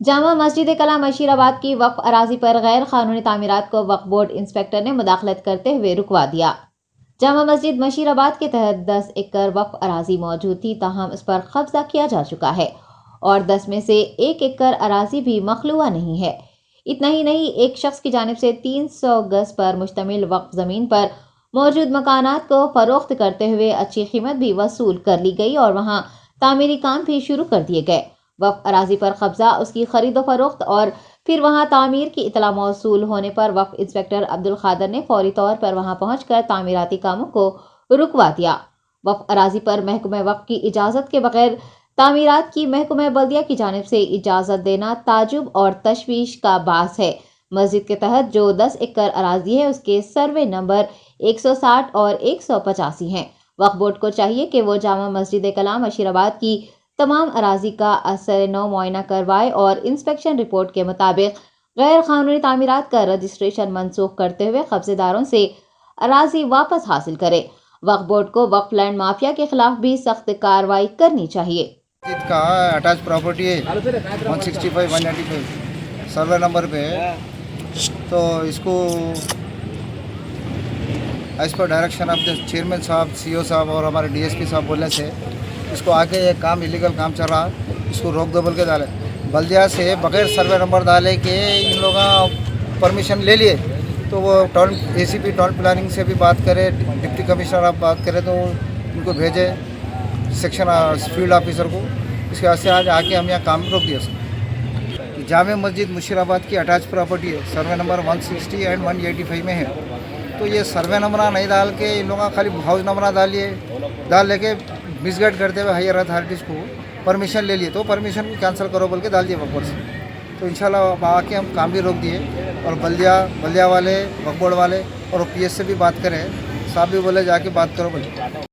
जामा मस्जिद कलाम मशीराबाद की वक्फ अराजी पर गैर कानूनी तामीरात को वक्फ बोर्ड इंस्पेक्टर ने मुदाखलत करते हुए रुकवा दिया। जामा मस्जिद मशीराबाद के तहत 10 एकड़ वक्फ अराजी मौजूद थी, ताहम इस पर कब्जा किया जा चुका है और 10 में से 1 एकड़ अराजी भी मखलूआ नहीं है। इतना ही नहीं, एक शख्स की जानिब से 300 गज पर मुश्तमिल वक्फ जमीन पर मौजूद मकानात को फरोख्त करते हुए अच्छी कीमत भी वसूल कर ली गई और वहां तामीरी काम भी शुरू कर दिए गए। वक्फ अराजी पर कब्जा, उसकी खरीदो फरोख्त और फिर वहां तामीर की इतला मौसूल होने पर वक्फ इंस्पेक्टर अब्दुल खादर ने फौरी तौर पर वहां पहुंचकर तामीराती कामों को रुकवा दिया। वक्फ अराजी पर महकमे वक्फ की इजाजत के बगैर तामीरात की महकमे बल्दिया की जानिब से इजाजत देना ताजुब और तशवीश का बास है। मस्जिद के तहत जो 10 एकड़ अराजी है उसके सर्वे नंबर 160 और 185 हैं। वक्फ बोर्ड को चाहिए कि वो जामा मस्जिद कलाम मशीराबाद की तमाम अराजी का असर नौ मुआयना करवाए और इंस्पेक्शन रिपोर्ट के मुताबिक गैर कानूनी तामीरात का रजिस्ट्रेशन मनसूख करते हुए कब्जेदारों से अराजी वापस हासिल करे। वक्फ बोर्ड को वक्फ लैंड माफिया के खिलाफ भी सख्त कार्रवाई करनी चाहिए। का अटैच प्रॉपर्टी है 165 185 सर्वे नंबर पे, तो इसको एज पर डायरेक्शन ऑफ द चेयरमैन साहब, सीईओ साहब और हमारे डीएसपी साहब बोलने से इसको आके ये काम इलीगल काम चल रहा है, इसको रोक दो बोल के डाले। बल्दिया से बगैर सर्वे नंबर डाले के इन लोगों का परमिशन ले लिए, तो वो टाउन एसीपी टाउन प्लानिंग से भी बात करे, डिप्टी कमिश्नर आप बात करें तो उनको भेजे सेक्शन फील्ड ऑफिसर को। इसके वजह से आज आके हम यहाँ काम रोक दिया। जामे मस्जिद मुशीराबाद की अटैच प्रॉपर्टी है, सर्वे नंबर 160 एंड 185 में है। तो ये सर्वे नंबर नहीं डाल के इन लोगों खाली हाउस नंबर डाल लेके मिसगाइड करते हुए हायर अथॉरिटीज़ को परमिशन ले लिए, तो परमिशन को कैंसिल करो बोल के डाल दिए वक्फ से। तो इंशाल्लाह अब आके हम काम भी रोक दिए और बल्दिया वाले, वक्फ बोर्ड वाले और पीएस से भी बात करें, साहब भी बोले जाके बात करो बोले।